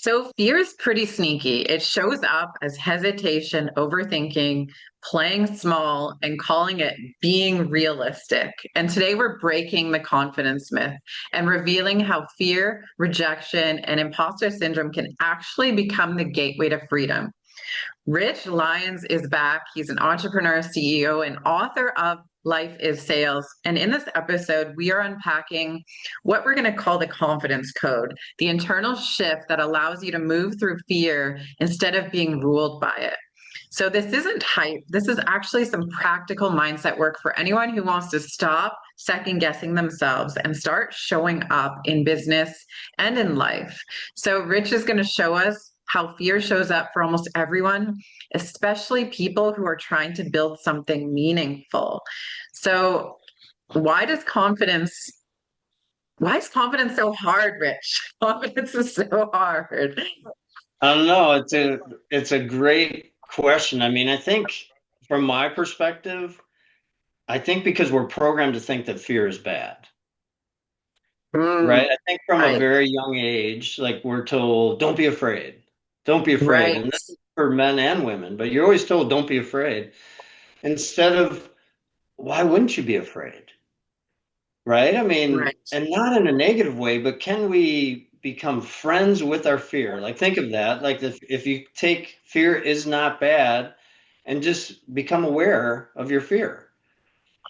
So fear is pretty sneaky. It shows up as hesitation, overthinking, playing small, and calling it being realistic. And today we're breaking the confidence myth and revealing how fear, rejection, and imposter syndrome can actually become the gateway to freedom. Rich Lyons is back. He's an entrepreneur, CEO, and author of Life is Sales. And in this episode, we are unpacking what we're going to call the confidence code, the internal shift that allows you to move through fear instead of being ruled by it. So, this isn't hype. This is actually some practical mindset work for anyone who wants to stop second guessing themselves and start showing up in business and in life. So, Rich is going to show us how fear shows up for almost everyone, especially people who are trying to build something meaningful. So, why does confidence why is confidence so hard, Rich? Confidence is so hard. I don't know. It's a great question. I mean, I think from my perspective, I think because we're programmed to think that fear is bad, right? Mm, I think from a right, very young age, like we're told, don't be afraid. Don't be afraid. right, And this is for men and women, but you're always told don't be afraid instead of why wouldn't you be afraid? Right? I mean, right. and not in a negative way, but can we become friends with our fear? Like, think of that. Like, if you take fear is not bad and just become aware of your fear.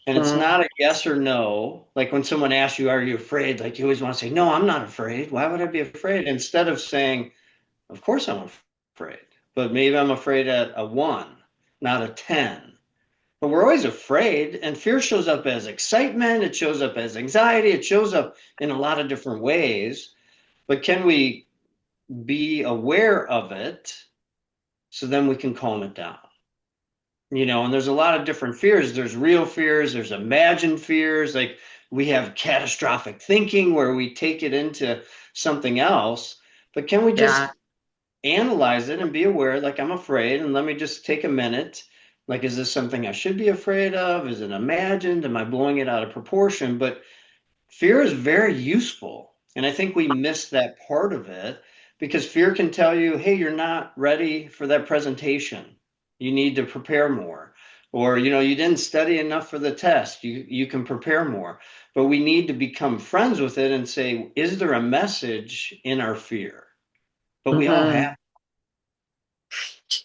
And it's Mm, not a yes or no. Like, when someone asks you, are you afraid? Like, you always want to say, no, I'm not afraid. Why would I be afraid? Instead of saying, of course I'm afraid, but maybe I'm afraid at a one, not a 10. But we're always afraid, and fear shows up as excitement, it shows up as anxiety, it shows up in a lot of different ways. But can we be aware of it so then we can calm it down? And there's a lot of different fears. There's real fears, there's imagined fears. Like we have catastrophic thinking where we take it into something else. But can we yeah. just analyze it and be aware, like I'm afraid, and let me just take a minute. Like, is this something I should be afraid of? Is it imagined? Am I blowing it out of proportion? But fear is very useful. And I think we miss that part of it because fear can tell you, hey, you're not ready for that presentation. You need to prepare more. Or, you didn't study enough for the test. You can prepare more. But we need to become friends with it and say, is there a message in our fear? But we all have.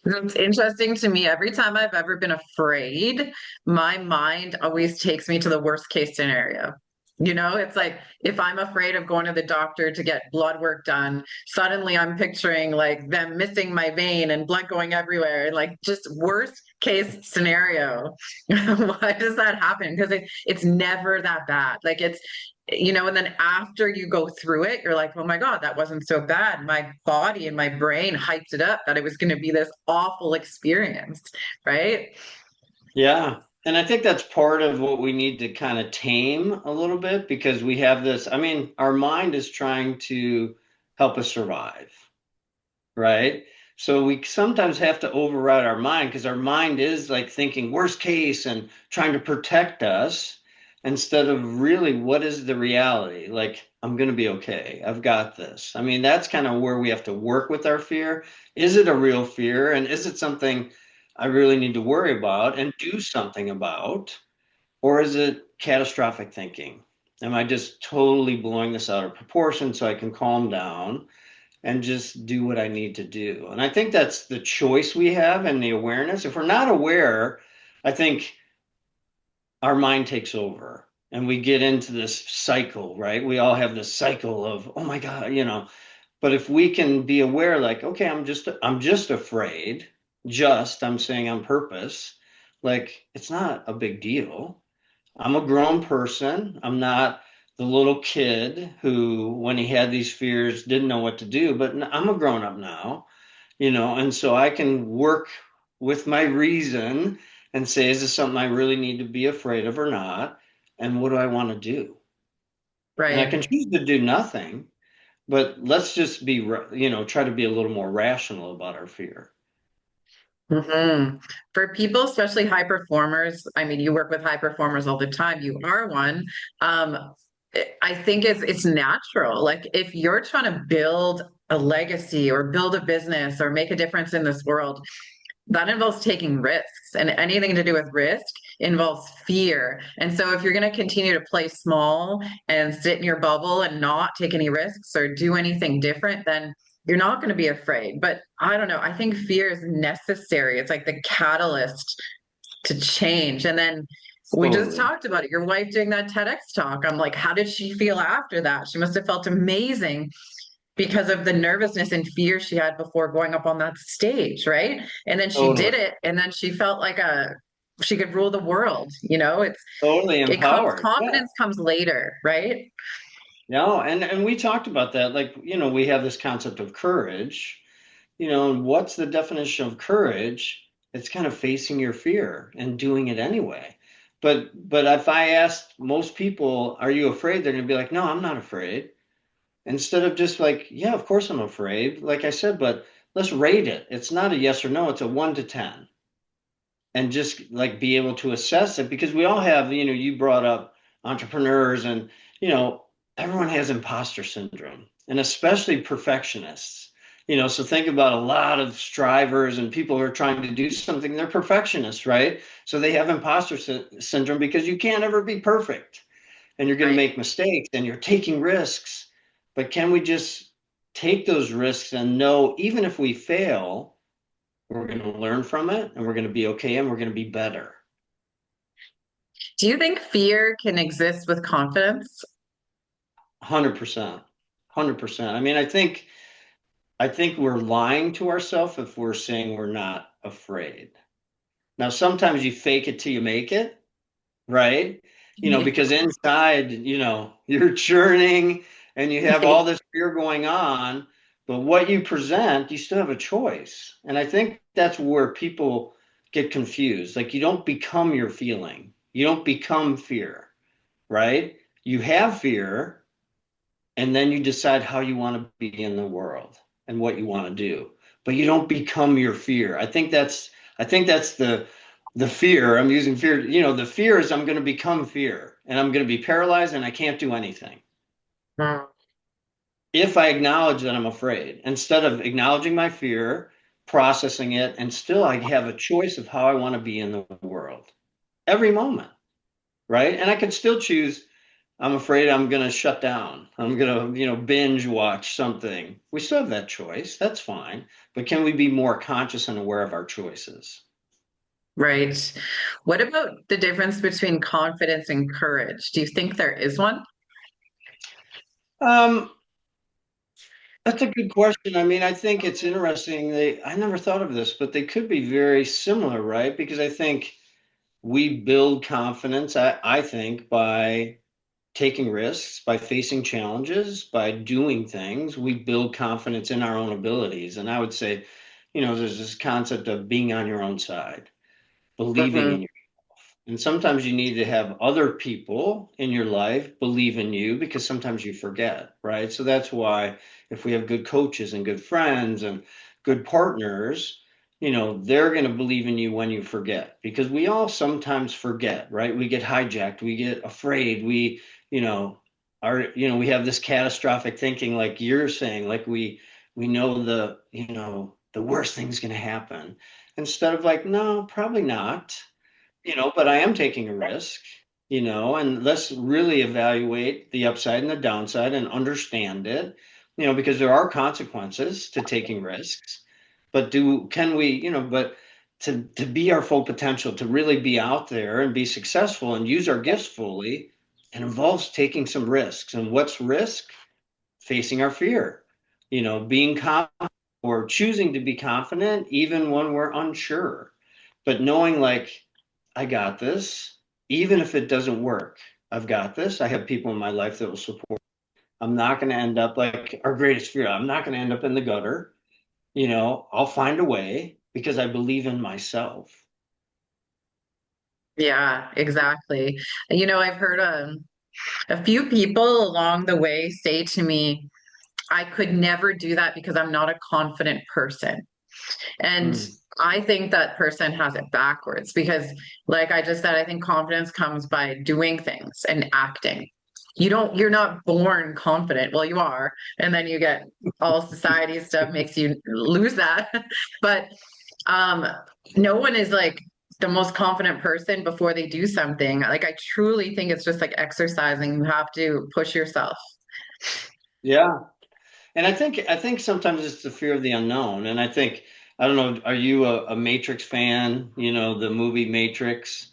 Mhm. It's interesting to me. Every time I've ever been afraid, my mind always takes me to the worst case scenario. It's like if I'm afraid of going to the doctor to get blood work done, suddenly I'm picturing like them missing my vein and blood going everywhere, like just worst case scenario. Why does that happen? Because it's never that bad. Like and then after you go through it, you're like, oh my God, that wasn't so bad. My body and my brain hyped it up that it was going to be this awful experience, right? Yeah. And I think that's part of what we need to kind of tame a little bit because we have this, I mean, our mind is trying to help us survive, right? So we sometimes have to override our mind because our mind is like thinking worst case and trying to protect us instead of really what is the reality? Like, I'm going to be okay. I've got this. I mean, that's kind of where we have to work with our fear. Is it a real fear? And is it something I really need to worry about and do something about? Or is it catastrophic thinking? Am I just totally blowing this out of proportion so I can calm down and just do what I need to do? And I think that's the choice we have and the awareness. If we're not aware, I think our mind takes over and we get into this cycle, right? We all have this cycle of, oh my God. But if we can be aware, like, okay, I'm just afraid, I'm saying on purpose, like it's not a big deal. I'm a grown person. I'm not the little kid who, when he had these fears, didn't know what to do, but I'm a grown up now, and so I can work with my reason and say, is this something I really need to be afraid of or not? And what do I want to do? And I can Right. choose to do nothing, but let's just try to be a little more rational about our fear. hmm For people, especially high performers, I mean, you work with high performers all the time. You are one. I think it's natural. Like if you're trying to build a legacy or build a business or make a difference in this world, that involves taking risks. And anything to do with risk involves fear. And so if you're going to continue to play small and sit in your bubble and not take any risks or do anything different, then you're not going to be afraid. But I don't know. I think fear is necessary. It's like the catalyst to change. And then we just Totally. talked about it. Your wife doing that TEDx talk. I'm like, how did she feel after that? She must have felt amazing because of the nervousness and fear she had before going up on that stage, right? And then she Totally. did it, and then she felt like a she could rule the world. You know, Totally it comes empowered. Yeah. confidence comes later, right? No, and we talked about that. Like, we have this concept of courage, and what's the definition of courage? It's kind of facing your fear and doing it anyway. But if I asked most people, are you afraid? They're gonna be like, no, I'm not afraid. Instead of just like, yeah, of course I'm afraid, like I said, but let's rate it. It's not a yes or no, it's a 1 to 10. And just like be able to assess it because we all have, you brought up entrepreneurs and, you know, everyone has imposter syndrome and especially perfectionists. So think about a lot of strivers and people who are trying to do something, they're perfectionists, right? So they have imposter syndrome because you can't ever be perfect and you're going to Right. make mistakes and you're taking risks. But can we just take those risks and know even if we fail, we're going to learn from it and we're going to be okay and we're going to be better? Do you think fear can exist with confidence? 100%. 100%. I mean, I think we're lying to ourselves if we're saying we're not afraid. Now, sometimes you fake it till you make it, right? Because inside, you're churning and you have all this fear going on, but what you present, you still have a choice. And I think that's where people get confused. Like you don't become your feeling, you don't become fear, right? You have fear, and then you decide how you want to be in the world and what you want to do. But you don't become your fear. I think that's the fear. I'm using fear. The fear is I'm going to become fear and I'm going to be paralyzed and I can't do anything. Mm. If I acknowledge that I'm afraid, instead of acknowledging my fear, processing it, and still I have a choice of how I want to be in the world every moment, right? And I could still choose, I'm afraid I'm going to shut down. I'm going to, binge watch something. We still have that choice. That's fine. But can we be more conscious and aware of our choices? Right. What about the difference between confidence and courage? Do you think there is one? Um, that's a good question. I mean, I think it's interesting. I never thought of this, but they could be very similar, right? Because I think we build confidence, I think, by taking risks, by facing challenges, by doing things. We build confidence in our own abilities. And I would say, there's this concept of being on your own side, believing Hmm. in and sometimes you need to have other people in your life believe in you because sometimes you forget, right? So that's why if we have good coaches and good friends and good partners, they're going to believe in you when you forget because we all sometimes forget, right? We get hijacked, we get afraid, you know, we have this catastrophic thinking like you're saying, like we know the worst thing's going to happen instead of like, no, probably not, but I am taking a risk, and let's really evaluate the upside and the downside and understand it, because there are consequences to taking risks. But can we, but to be our full potential, to really be out there and be successful and use our gifts fully, it involves taking some risks. And what's risk? Facing our fear, being confident or choosing to be confident even when we're unsure, but knowing like I got this. Even if it doesn't work, I've got this. I have people in my life that will support. I'm not going to end up like our greatest fear. I'm not going to end up in the gutter. I'll find a way because I believe in myself. Yeah, exactly. I've heard a few people along the way say to me, I could never do that because I'm not a confident person. And Mm, I think that person has it backwards because, like I just said, I think confidence comes by doing things and acting. you're not born confident. Well, you are, and then you get all society stuff makes you lose that. But um no one is like the most confident person before they do something. Like I truly think it's just like exercising. You have to push yourself. Yeah. And I think sometimes it's the fear of the unknown. And I think, I don't know, are you a Matrix fan? You know, the movie Matrix.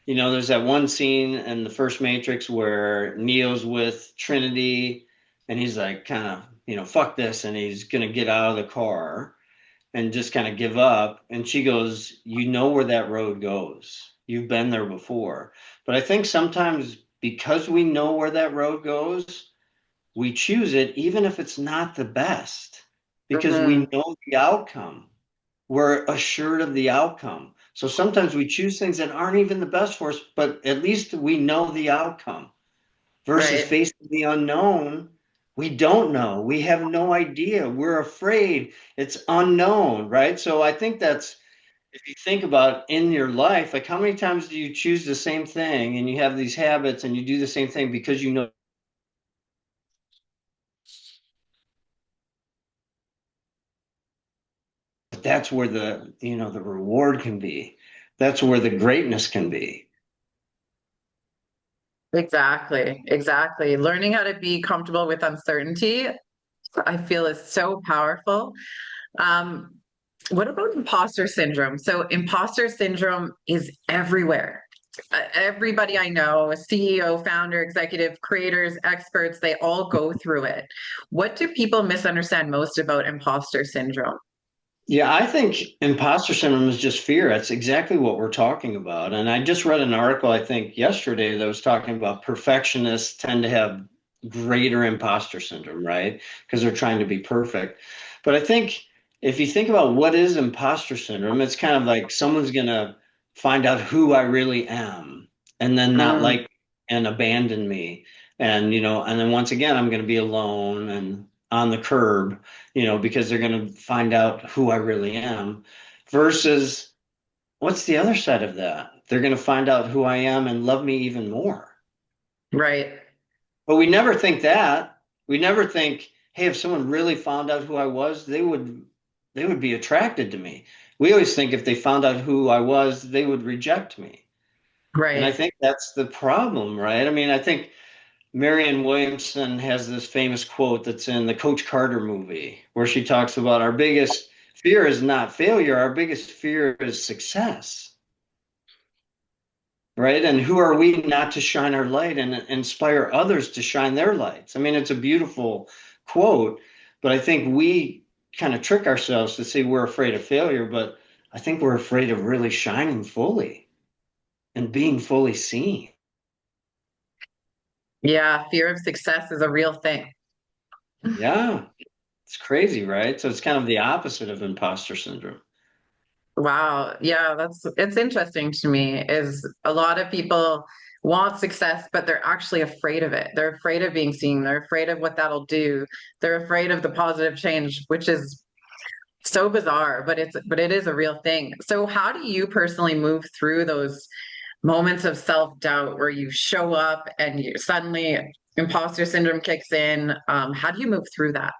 You know, there's that one scene in the first Matrix where Neo's with Trinity and he's like kind of, fuck this, and he's gonna get out of the car and just kind of give up. And she goes, you know where that road goes. You've been there before. But I think sometimes because we know where that road goes, we choose it even if it's not the best because we Hmm. know the outcome. We're assured of the outcome. So sometimes we choose things that aren't even the best for us, but at least we know the outcome versus Right. facing the unknown. We don't know. We have no idea. We're afraid. It's unknown, right? So I think that's, if you think about in your life, like how many times do you choose the same thing and you have these habits and you do the same thing because you know that's where the reward can be. That's where the greatness can be. Exactly. Exactly. Learning how to be comfortable with uncertainty, I feel is so powerful. Um, what about imposter syndrome? So, imposter syndrome is everywhere. Everybody I know, a CEO, founder, executive, creators, experts, they all go through it. What do people misunderstand most about imposter syndrome? Yeah, I think imposter syndrome is just fear. That's exactly what we're talking about. And I just read an article, I think yesterday, that was talking about perfectionists tend to have greater imposter syndrome, right? Because they're trying to be perfect. But I think if you think about what is imposter syndrome, it's kind of like someone's going to find out who I really am and then not Mm, like and abandon me. And then once again, I'm going to be alone and on the curb, because they're going to find out who I really am. Versus, what's the other side of that? They're going to find out who I am and love me even more. right, But we never think that. We never think, hey, if someone really found out who I was, they would be attracted to me. We always think if they found out who I was, they would reject me. And I right. think that's the problem, right? I mean, I think Marianne Williamson has this famous quote that's in the Coach Carter movie where she talks about our biggest fear is not failure, our biggest fear is success, right? And who are we not to shine our light and inspire others to shine their lights? I mean, it's a beautiful quote, but I think we kind of trick ourselves to say we're afraid of failure, but I think we're afraid of really shining fully and being fully seen. Yeah, fear of success is a real thing. Yeah, it's crazy, right? So it's kind of the opposite of imposter syndrome. Wow. Yeah, it's interesting to me is a lot of people want success, but they're actually afraid of it. They're afraid of being seen. They're afraid of what that'll do. They're afraid of the positive change, which is so bizarre, but it is a real thing. So how do you personally move through those moments of self-doubt where you show up and you suddenly imposter syndrome kicks in? How do you move through that?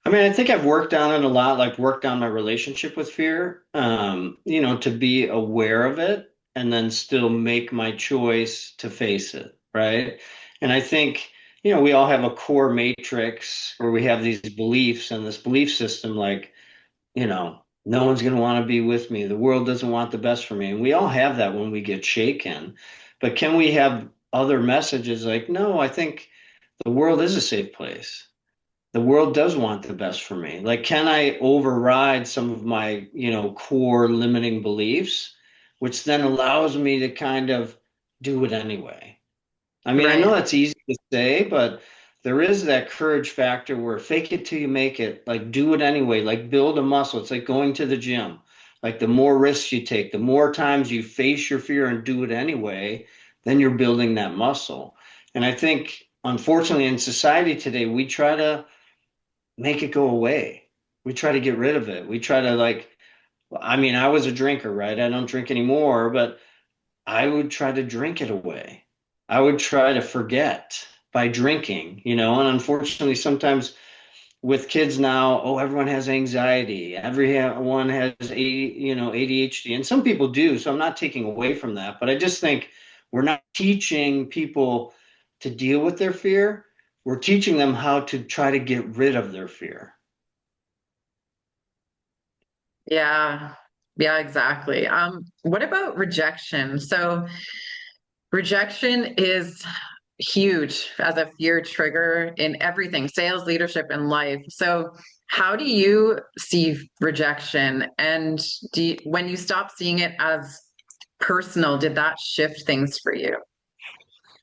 I mean, I think I've worked on it a lot, like worked on my relationship with fear, to be aware of it and then still make my choice to face it, right? And I think, we all have a core matrix where we have these beliefs and this belief system, like, no one's going to want to be with me. The world doesn't want the best for me. And we all have that when we get shaken. But can we have other messages like, no, I think the world is a safe place, the world does want the best for me. Like, can I override some of my, core limiting beliefs, which then allows me to kind of do it anyway? I mean, I know Right. that's easy to say, but there is that courage factor where fake it till you make it, like do it anyway, like build a muscle. It's like going to the gym. Like the more risks you take, the more times you face your fear and do it anyway, then you're building that muscle. And I think, unfortunately, in society today, we try to make it go away. We try to get rid of it. We try to I mean, I was a drinker, right? I don't drink anymore, but I would try to drink it away. I would try to forget by drinking, and unfortunately sometimes with kids now, oh, everyone has anxiety, everyone has ADHD, and some people do. So I'm not taking away from that, but I just think we're not teaching people to deal with their fear. We're teaching them how to try to get rid of their fear. Yeah. Yeah, exactly. What about rejection? So rejection is huge as a fear trigger in everything, sales, leadership, and life. So how do you see rejection? And when you stop seeing it as personal, did that shift things for you?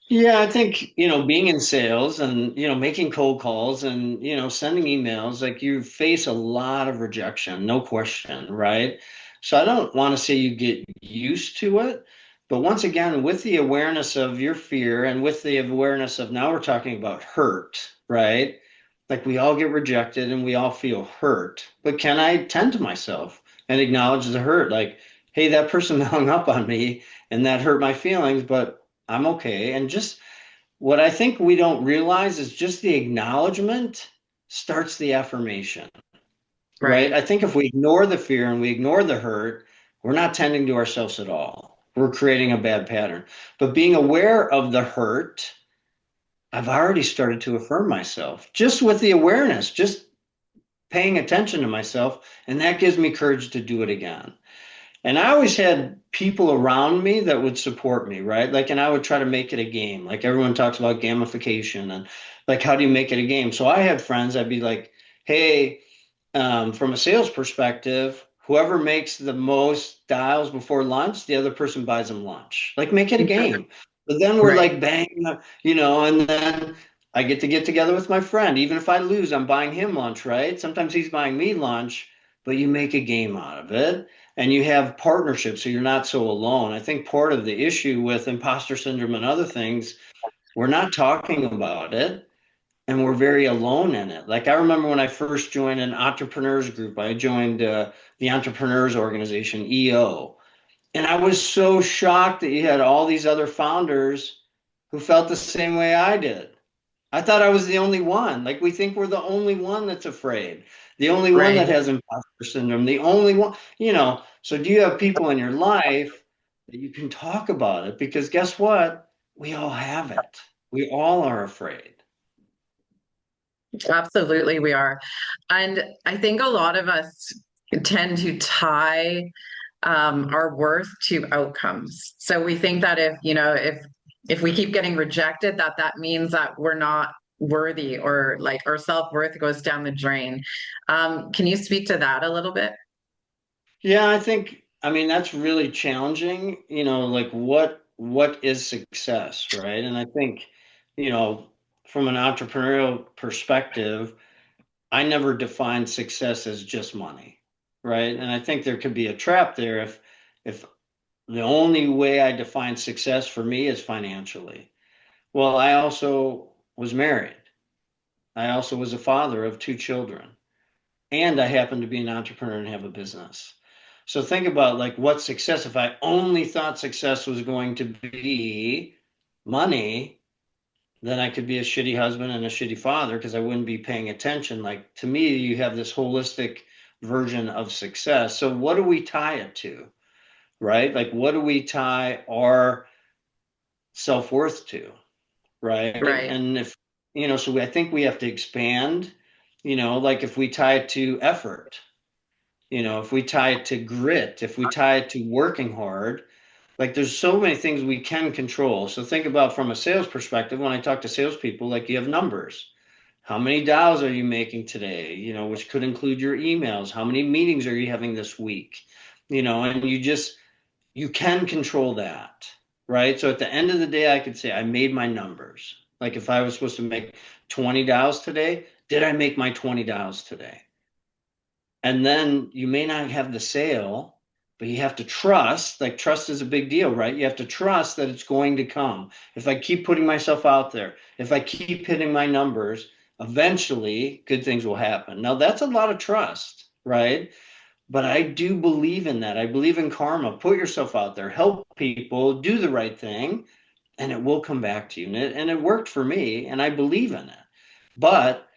Yeah, I think, being in sales and, making cold calls and, sending emails, like you face a lot of rejection, no question, right? So I don't want to say you get used to it, but once again, with the awareness of your fear and with the awareness of now we're talking about hurt, right? Like we all get rejected and we all feel hurt, but can I tend to myself and acknowledge the hurt? Like, hey, that person hung up on me and that hurt my feelings, but I'm okay. And just what I think we don't realize is just the acknowledgement starts the affirmation, right? Right. I think if we ignore the fear and we ignore the hurt, we're not tending to ourselves at all. We're creating a bad pattern. But being aware of the hurt, I've already started to affirm myself just with the awareness, just paying attention to myself. And that gives me courage to do it again. And I always had people around me that would support me, right? Like, and I would try to make it a game. Like everyone talks about gamification and like, how do you make it a game? So I had friends, I'd be like, hey, from a sales perspective, whoever makes the most dials before lunch, the other person buys them lunch. Like, make it a game. But then we're Right. like, bang, and then I get together with my friend. Even if I lose, I'm buying him lunch, right? Sometimes he's buying me lunch, but you make a game out of it and you have partnerships so you're not so alone. I think part of the issue with imposter syndrome and other things, we're not talking about it and we're very alone in it. Like I remember when I first joined an entrepreneurs group, I joined the entrepreneurs organization, EO, and I was so shocked that you had all these other founders who felt the same way I did. I thought I was the only one. Like we think we're the only one that's afraid, the only one that Right. has imposter syndrome, the only one. So do you have people in your life that you can talk about it? Because guess what? We all have it. We all are afraid. Absolutely, we are. And I think a lot of us tend to tie our worth to outcomes. So we think that if we keep getting rejected, that means that we're not worthy or like our self-worth goes down the drain. Can you speak to that a little bit? Yeah, I mean, that's really challenging, like what is success, right? And I think, you know, from an entrepreneurial perspective, I never defined success as just money, right? And I think there could be a trap there if the only way I define success for me is financially. Well, I also was married. I also was a father of two children. And I happen to be an entrepreneur and have a business. So think about like what success, if I only thought success was going to be money, then I could be a shitty husband and a shitty father because I wouldn't be paying attention. Like to me, you have this holistic version of success. So what do we tie it to, right? Like what do we tie our self-worth to, right? Right. And if, so I think we have to expand, like if we tie it to effort, if we tie it to grit, if we tie it to working hard, like there's so many things we can control. So think about from a sales perspective, when I talk to salespeople, like you have numbers. How many dials are you making today? Which could include your emails. How many meetings are you having this week? And you can control that, right? So at the end of the day, I could say I made my numbers. Like if I was supposed to make 20 dials today, did I make my 20 dials today? And then you may not have the sale, but you have to trust. Like trust is a big deal, right? You have to trust that it's going to come. If I keep putting myself out there, if I keep hitting my numbers, eventually good things will happen. Now that's a lot of trust, right? But I do believe in that. I believe in karma. Put yourself out there, help people, do the right thing, and it will come back to you. And it worked for me, and I believe in it. But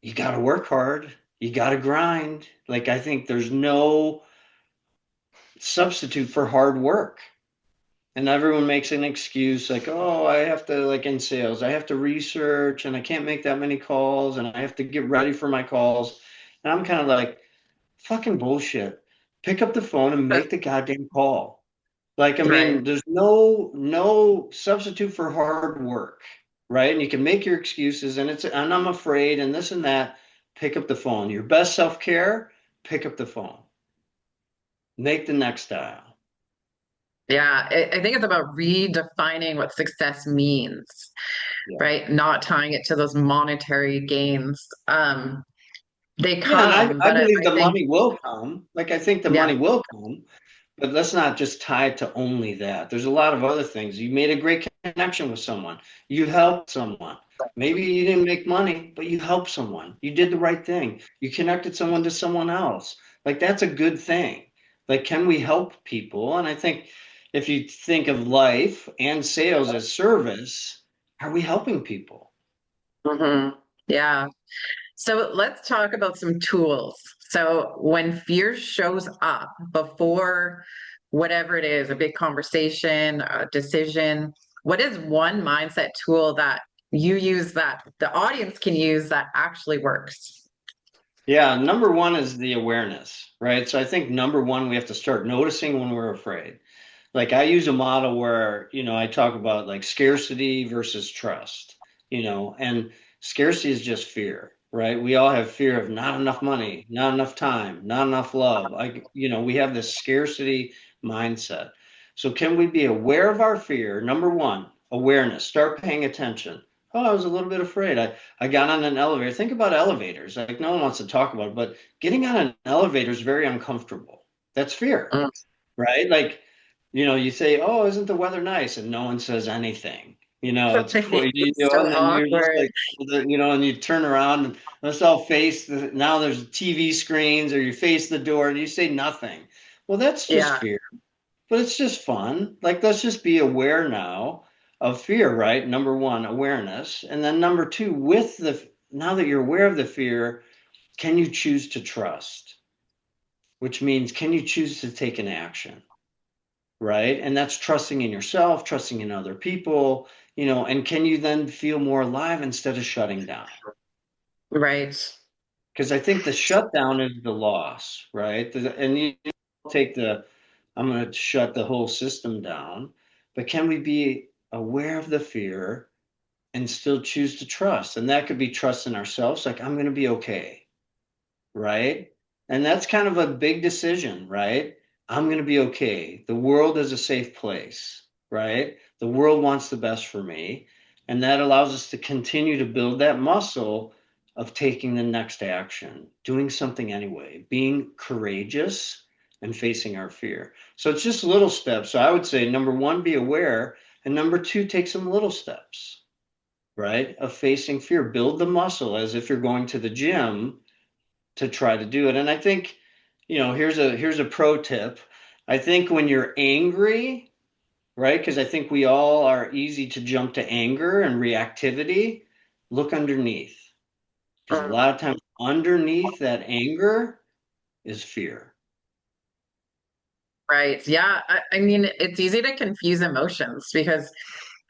you got to work hard. You got to grind. Like, I think there's no substitute for hard work. And everyone makes an excuse like, oh, I have to, like in sales, I have to research and I can't make that many calls and I have to get ready for my calls. And I'm kind of like, fucking bullshit. Pick up the phone and But, make the goddamn call. Like, I right. mean, there's no substitute for hard work, right? And you can make your excuses and I'm afraid and this and that. Pick up the phone. Your best self-care, pick up the phone. Make the next dial. Yeah, I think it's about redefining what success means, Yeah. right? Not tying it to those monetary gains. They Yeah, and come, I but believe I the think, money will come. Like I think the yeah, money will come, but let's not just tie it to only that. There's a lot of other things. You made a great connection with someone. You helped someone. Maybe you didn't make money, but you helped someone. You did the right thing. You connected someone to someone else. Like that's a good thing. Like, can we help people? And I think if you think of life and sales as service, are we helping people? mhm, yeah. So let's talk about some tools. So when fear shows up before whatever it is, a big conversation, a decision, what is one mindset tool that you use that the audience can use that actually works? Yeah, number one is the awareness, right? So I think number one, we have to start noticing when we're afraid. Like I use a model where, I talk about like scarcity versus trust, and scarcity is just fear, right? We all have fear of not enough money, not enough time, not enough love. We have this scarcity mindset. So can we be aware of our fear? Number one, awareness, start paying attention. Oh, I was a little bit afraid. I got on an elevator. Think about elevators. Like no one wants to talk about it, but getting on an elevator is very uncomfortable. That's fear, Mm. right? Like, you say, "Oh, isn't the weather nice?" and no one says anything. It's It's so and then you're just awkward. like, and you turn around and let's all face now there's TV screens or you face the door and you say nothing. Well, that's just Yeah, fear, but it's just fun. Like, let's just be aware now of fear, right? Number one, awareness, and then number two, now that you're aware of the fear, can you choose to trust? Which means, can you choose to take an action? Right? And that's trusting in yourself, trusting in other people, and can you then feel more alive instead of shutting down? right. Because I think the shutdown is the loss, right? And you take I'm going to shut the whole system down, but can we be aware of the fear and still choose to trust? And that could be trust in ourselves, like, I'm going to be okay, right? And that's kind of a big decision, right? I'm going to be okay. The world is a safe place, right? The world wants the best for me. And that allows us to continue to build that muscle of taking the next action, doing something anyway, being courageous and facing our fear. So it's just little steps. So I would say number one, be aware. And number two, take some little steps, right? Of facing fear. Build the muscle as if you're going to the gym to try to do it. And I think, here's a pro tip. I think when you're angry, right? Because I think we all are easy to jump to anger and reactivity. Look underneath. Because a Mm. lot of times underneath that anger is fear. Right. Yeah. I mean, it's easy to confuse emotions because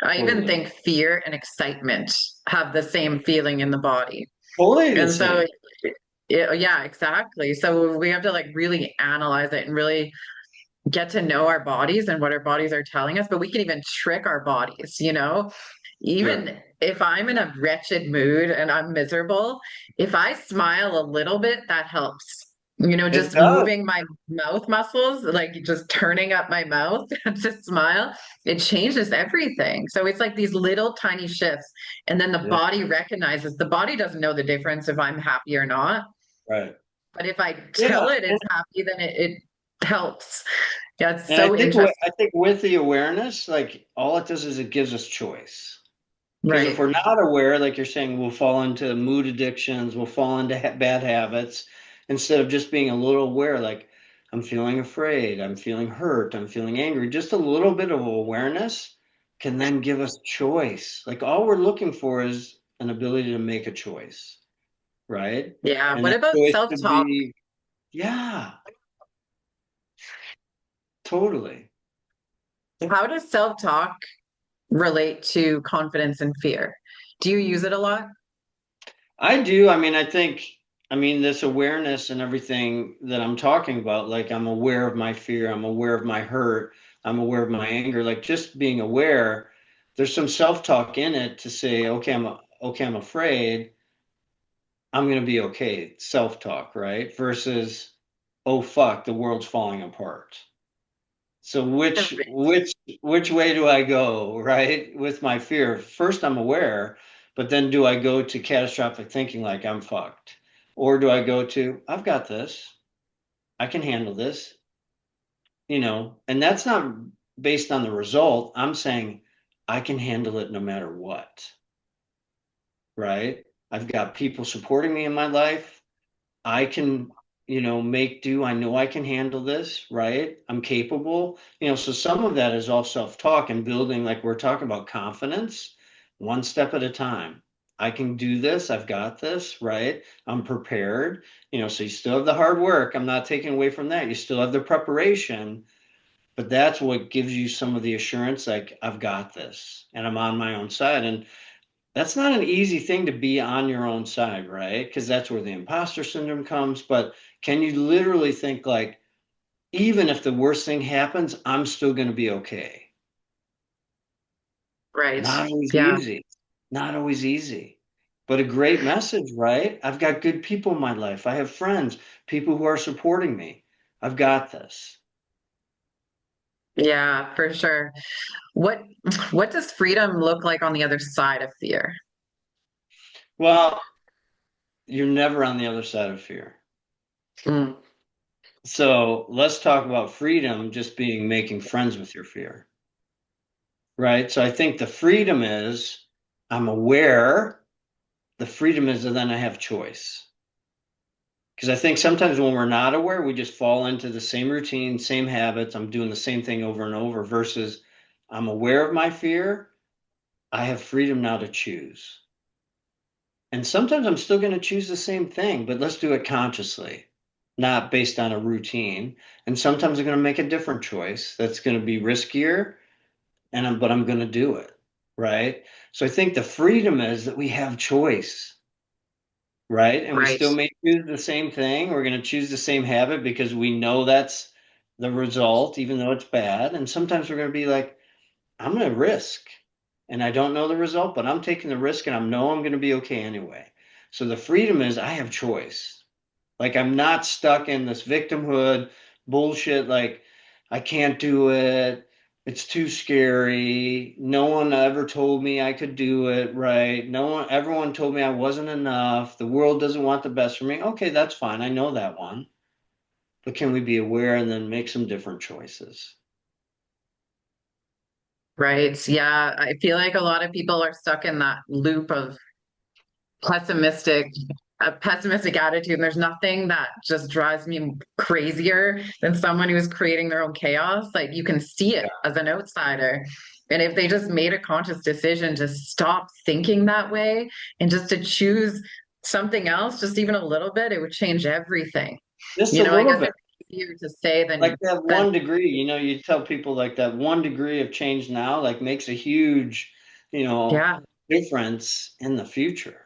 I even Totally. think fear and excitement have the same feeling in the body. Totally the And so, same. yeah, exactly. So we have to like really analyze it and really get to know our bodies and what our bodies are telling us, but we can even trick our bodies, Sure. Even if I'm in a wretched mood and I'm miserable, if I smile a little bit, that helps. It Just does. moving my mouth muscles, like just turning up my mouth to smile, it changes everything. So it's like these little tiny shifts. And then the Yeah. body recognizes the body doesn't know the difference if I'm happy or not. Right. But if I tell Yeah. it it's happy, then it helps. Yeah, it's And I so think interesting. with the awareness, like all it does is it gives us choice. Because if Right. we're not aware, like you're saying, we'll fall into mood addictions, we'll fall into bad habits instead of just being a little aware, like I'm feeling afraid, I'm feeling hurt, I'm feeling angry. Just a little bit of awareness can then give us choice. Like all we're looking for is an ability to make a choice, right? Yeah. And What that about choice could self-talk? be, yeah, totally. How does self-talk relate to confidence and fear? Do you use it a lot? I do. I mean, I think, I mean, this awareness and everything that I'm talking about, like I'm aware of my fear, I'm aware of my hurt, I'm aware of my anger, like just being aware, there's some self-talk in it to say, okay, I'm afraid, I'm going to be okay. Self-talk, right? Versus, oh fuck, the world's falling apart. So which way do I go, right? With my fear. First I'm aware, but then do I go to catastrophic thinking like I'm fucked? Or do I go to I've got this. I can handle this, and that's not based on the result. I'm saying I can handle it no matter what, right? I've got people supporting me in my life. I can, make do. I know I can handle this, right? I'm capable. So some of that is all self-talk and building, like we're talking about confidence, one step at a time. I can do this. I've got this, right? I'm prepared. So you still have the hard work. I'm not taking away from that. You still have the preparation, but that's what gives you some of the assurance, like I've got this and I'm on my own side. And that's not an easy thing to be on your own side, right? Because that's where the imposter syndrome comes. But can you literally think like, even if the worst thing happens, I'm still going to be okay? Right. Not always Yeah. easy. Not always easy. But a great message, right? I've got good people in my life. I have friends, people who are supporting me. I've got this. Yeah, for sure. What what does freedom look like on the other side of fear? Well, you're never on the other side of fear. Mm, So let's talk about freedom just being making friends with your fear. Right. So I think the freedom is I'm aware. The freedom is that then I have choice. Because I think sometimes when we're not aware, we just fall into the same routine, same habits. I'm doing the same thing over and over versus I'm aware of my fear. I have freedom now to choose. And sometimes I'm still going to choose the same thing, but let's do it consciously, not based on a routine. And sometimes I'm going to make a different choice that's going to be riskier but I'm going to do it, right? So I think the freedom is that we have choice, right? And we right. still may choose the same thing. We're going to choose the same habit because we know that's the result, even though it's bad. And sometimes we're going to be like, I'm going to risk, and I don't know the result, but I'm taking the risk, and I know I'm going to be okay anyway. So the freedom is I have choice. Like I'm not stuck in this victimhood bullshit. Like I can't do it. It's too scary. No one ever told me I could do it, right? Everyone told me I wasn't enough. The world doesn't want the best for me. Okay, that's fine. I know that one. But can we be aware and then make some different choices? Right. Yeah. I feel like a lot of people are stuck in that loop of pessimistic a pessimistic attitude, and there's nothing that just drives me crazier than someone who's creating their own chaos. Like you can see it as an outsider, and if they just made a conscious decision to stop thinking that way and just to choose something else, just even a little bit, it would change everything. Just a I little guess bit. it's easier to say Like than that than 1 degree, you tell people like that 1 degree of change now, like makes a huge, you know, yeah. difference in the future.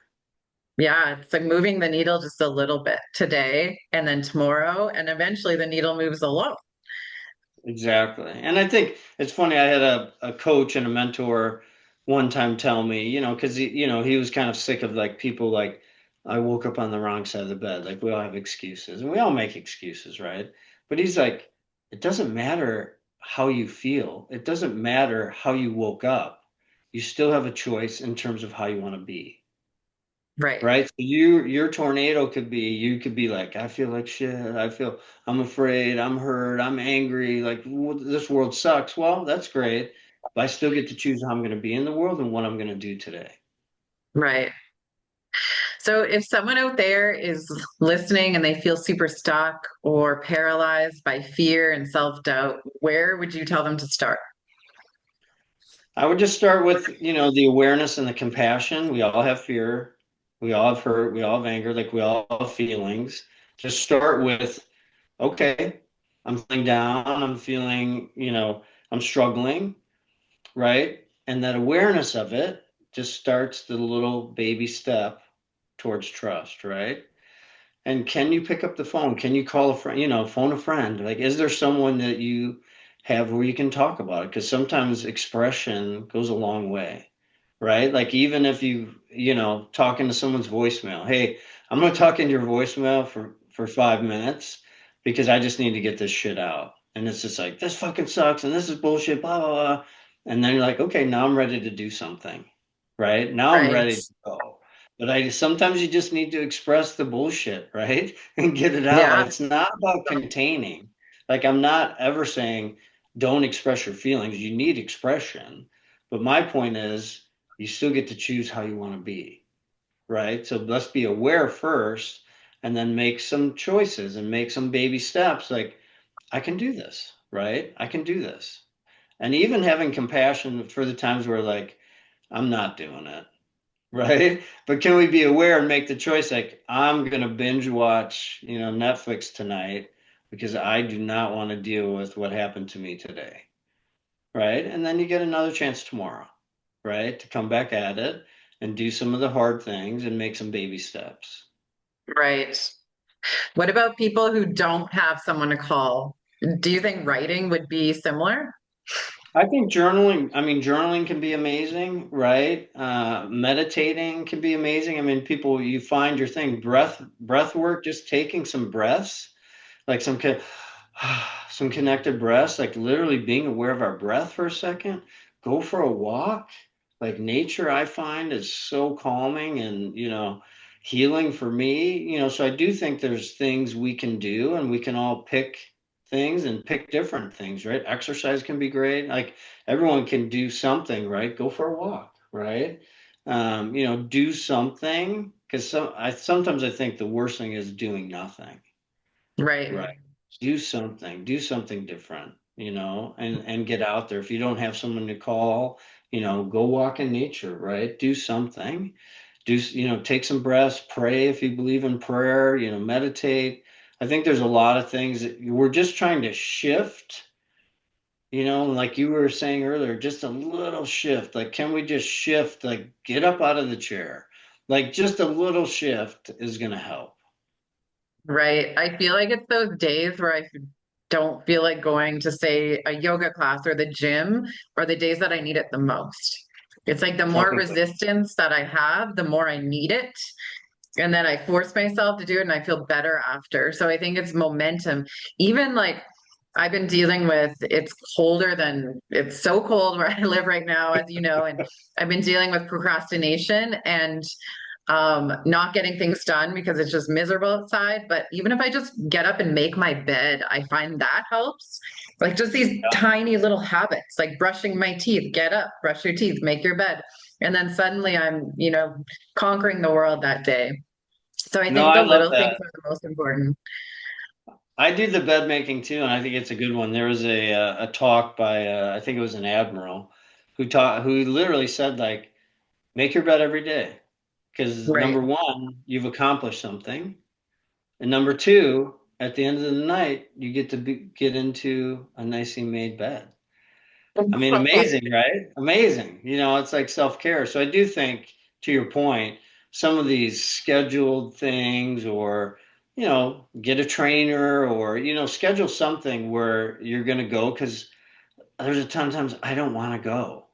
Yeah, it's like moving the needle just a little bit today and then tomorrow, and eventually the needle moves alone. Exactly. And I think it's funny. I had a coach and a mentor one time tell me, because he was kind of sick of like people like I woke up on the wrong side of the bed. Like we all have excuses and we all make excuses, right? But he's like, it doesn't matter how you feel. It doesn't matter how you woke up. You still have a choice in terms of how you want to be. Right. Right. So your tornado could be, you could be like, I feel like shit. I'm afraid, I'm hurt, I'm angry. Like this world sucks. Well, that's great. But I still get to choose how I'm going to be in the world and what I'm going to do today. Right. So if someone out there is listening and they feel super stuck or paralyzed by fear and self-doubt, where would you tell them to start? I would just start with, the awareness and the compassion. We all have fear. We all have hurt. We all have anger. Like we all have feelings. Just start with, okay, I'm feeling down. I'm feeling, I'm struggling, right? And that awareness of it just starts the little baby step towards trust, right? And can you pick up the phone? Can you call a friend, phone a friend? Like, is there someone that you have where you can talk about it? Because sometimes expression goes a long way, right? Like, even if talking to someone's voicemail, hey, I'm going to talk into your voicemail for 5 minutes because I just need to get this shit out. And it's just like, this fucking sucks and this is bullshit, blah, blah, blah. And then you're like, okay, now I'm ready to do something, right? Now I'm Right. ready to go. But I sometimes you just need to express the bullshit, right? And get it out. Yeah. It's not about containing. Like I'm not ever saying don't express your feelings. You need expression. But my point is you still get to choose how you want to be, right? So let's be aware first and then make some choices and make some baby steps like I can do this, right? I can do this. And even having compassion for the times where like I'm not doing it, right? But can we be aware and make the choice like I'm gonna binge watch, Netflix tonight because I do not want to deal with what happened to me today, right? And then you get another chance tomorrow, right? To come back at it and do some of the hard things and make some baby steps. Right. What about people who don't have someone to call? Do you think writing would be similar? I think journaling can be amazing, right? Meditating can be amazing. I mean, people, you find your thing, breath work, just taking some breaths, like some connected breaths, like literally being aware of our breath for a second. Go for a walk. Like nature, I find is so calming and healing for me. So I do think there's things we can do, and we can all pick things and pick different things, right? Exercise can be great. Like everyone can do something, right? Go for a walk, right? Do something because sometimes I think the worst thing is doing nothing. Right. Right. Do something different, and get out there. If you don't have someone to call, go walk in nature, right? Do something. Take some breaths, pray if you believe in prayer, meditate. I think there's a lot of things that we're just trying to shift, like you were saying earlier, just a little shift. Like, can we just shift, like get up out of the chair? Like just a little shift is going to help. Right. I feel like it's those days where I don't feel like going to, say, a yoga class or the gym, or the days that I need it the most. It's like the more Fucking resistance that I have, the more I need it. And then I force myself to do it and I feel better after. So I think it's momentum. Even like I've been dealing with, it's colder than, it's so cold where I live right now, as you know, and I've been dealing with procrastination and not getting things done because it's just miserable outside. But even if I just get up and make my bed, I find that helps. Like just these tiny little habits, like brushing my teeth, get up, brush your teeth, make your bed. And then suddenly I'm, conquering the world that day. So I No, think I the love little things that. are the most important. I do the bed making too, and I think it's a good one. There was a talk by I think it was an admiral who literally said like make your bed every day because number Right. one you've accomplished something, and number two at the end of the night you get to get into a nicely made bed. I mean, amazing, right? Amazing. It's like self-care. So I do think, to your point, some of these scheduled things or, get a trainer or, schedule something where you're going to go because there's a ton of times I don't want to go,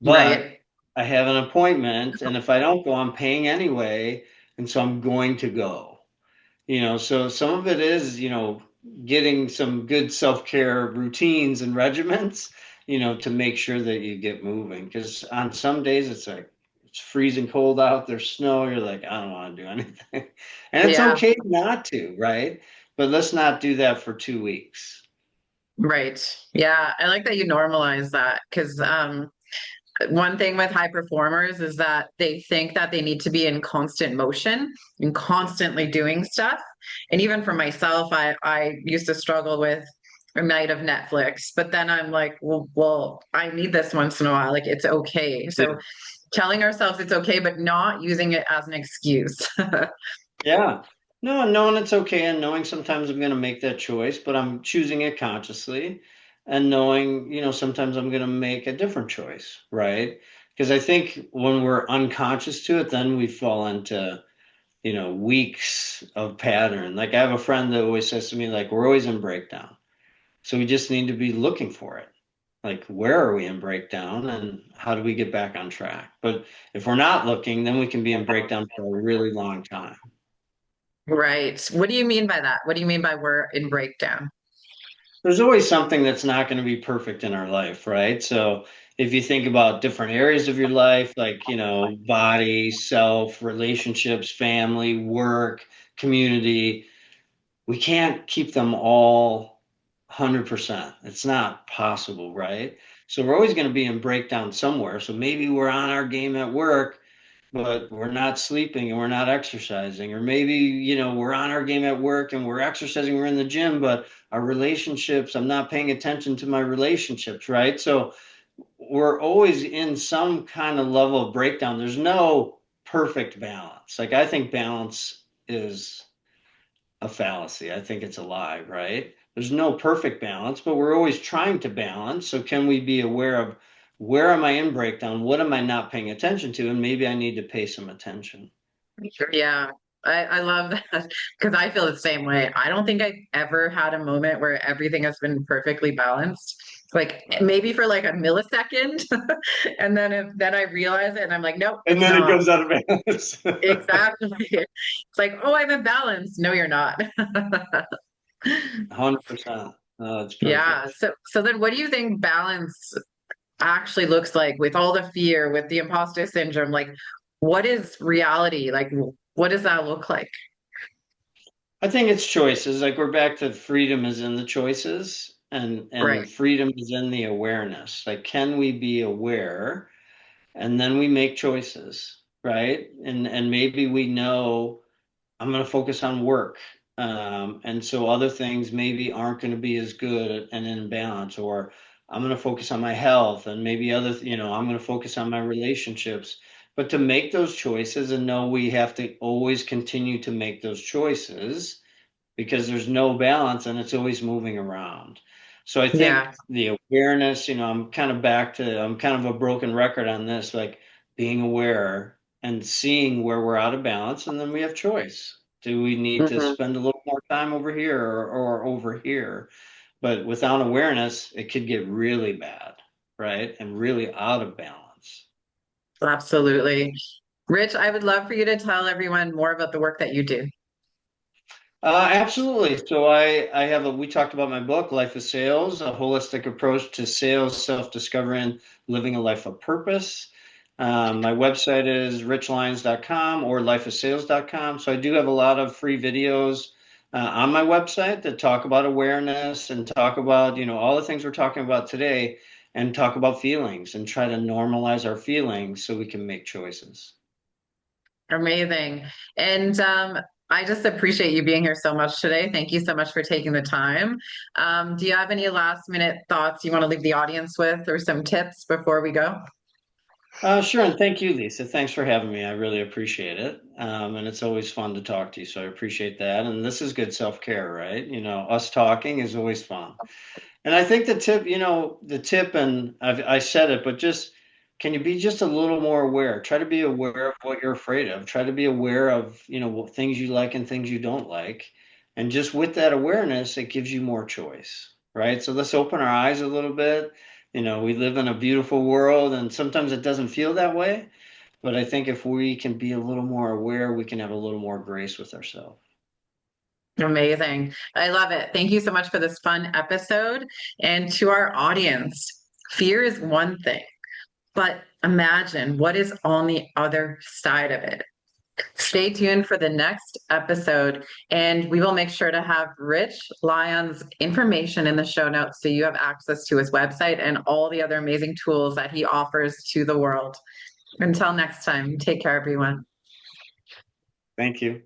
but Right. I have an appointment. And if I don't go, I'm paying anyway. And so I'm going to go. So some of it is, getting some good self-care routines and regimens, to make sure that you get moving. Because on some days it's like it's freezing cold out, there's snow, you're like, I don't want to do anything. And it's Yeah. okay not to, right? But let's not do that for 2 weeks. Right. Yeah. I like that you normalize that because one thing with high performers is that they think that they need to be in constant motion and constantly doing stuff. And even for myself, I used to struggle with a night of Netflix, but then I'm like, well, I need this once in a while. Like it's okay. So telling ourselves it's okay, but not using it as an excuse. Yeah. No, knowing it's okay and knowing sometimes I'm going to make that choice, but I'm choosing it consciously and knowing, sometimes I'm going to make a different choice, right? Because I think when we're unconscious to it, then we fall into, weeks of pattern. Like I have a friend that always says to me, like, we're always in breakdown. So we just need to be looking for it. Like, where are we in breakdown and how do we get back on track? But if we're not looking, then we can be in breakdown for a really long time. Right. What do you mean by that? What do you mean by we're in breakdown? There's always something that's not going to be perfect in our life, right? So if you think about different areas of your life, like, body, self, relationships, family, work, community, we can't keep them all 100%. It's not possible, right? So we're always going to be in breakdown somewhere. So maybe we're on our game at work, but we're not sleeping and we're not exercising. Or maybe, we're on our game at work and we're exercising, we're in the gym, but our relationships, I'm not paying attention to my relationships, right? So we're always in some kind of level of breakdown. There's no perfect balance. Like I think balance is a fallacy. I think it's a lie, right? There's no perfect balance, but we're always trying to balance. So can we be aware of where am I in breakdown? What am I not paying attention to? And maybe I need to pay some attention. Yeah, I love that because I feel the same way. I don't think I've ever had a moment where everything has been perfectly balanced. Like maybe for like a millisecond, and then I realize it and I'm like, nope, And it's then it not. goes out of balance. Exactly. It's like, oh, I'm in balance. No, you're not. 100%. Oh, that's Yeah. perfect. So then what do you think balance actually looks like with all the fear, with the imposter syndrome? Like, what is reality? Like, what does that look like? I think it's choices. Like we're back to freedom is in the choices and Right. freedom is in the awareness. Like can we be aware and then we make choices, right? And maybe we know I'm going to focus on work. And so other things maybe aren't going to be as good and in balance, or I'm going to focus on my health and maybe I'm going to focus on my relationships. But to make those choices and know we have to always continue to make those choices because there's no balance and it's always moving around. So I think Yeah. the awareness, I'm kind of a broken record on this, like being aware and seeing where we're out of balance, and then we have choice. Do we need to Mhm. spend a little more time over here or over here? But without awareness, it could get really bad, right? And really out of balance. Absolutely. Rich, I would love for you to tell everyone more about the work that you do. Absolutely. So we talked about my book, Life of Sales, a holistic approach to sales, self-discovery, and living a life of purpose. My website is richlyons.com or lifeofsales.com. So I do have a lot of free videos on my website that talk about awareness and talk about, all the things we're talking about today and talk about feelings and try to normalize our feelings so we can make choices. Amazing. And I just appreciate you being here so much today. Thank you so much for taking the time. Do you have any last minute thoughts you want to leave the audience with or some tips before we go? Sure, and thank you, Lisa. Thanks for having me. I really appreciate it. And it's always fun to talk to you, so I appreciate that. And this is good self-care, right? Us talking is always fun. And I think and I said it, but just can you be just a little more aware? Try to be aware of what you're afraid of. Try to be aware of, what things you like and things you don't like. And just with that awareness, it gives you more choice, right? So let's open our eyes a little bit. We live in a beautiful world, and sometimes it doesn't feel that way. But I think if we can be a little more aware, we can have a little more grace with ourselves. Amazing. I love it. Thank you so much for this fun episode. And to our audience, fear is one thing, but imagine what is on the other side of it. Stay tuned for the next episode, and we will make sure to have Rich Lyons' information in the show notes so you have access to his website and all the other amazing tools that he offers to the world. Until next time, take care, everyone. Thank you.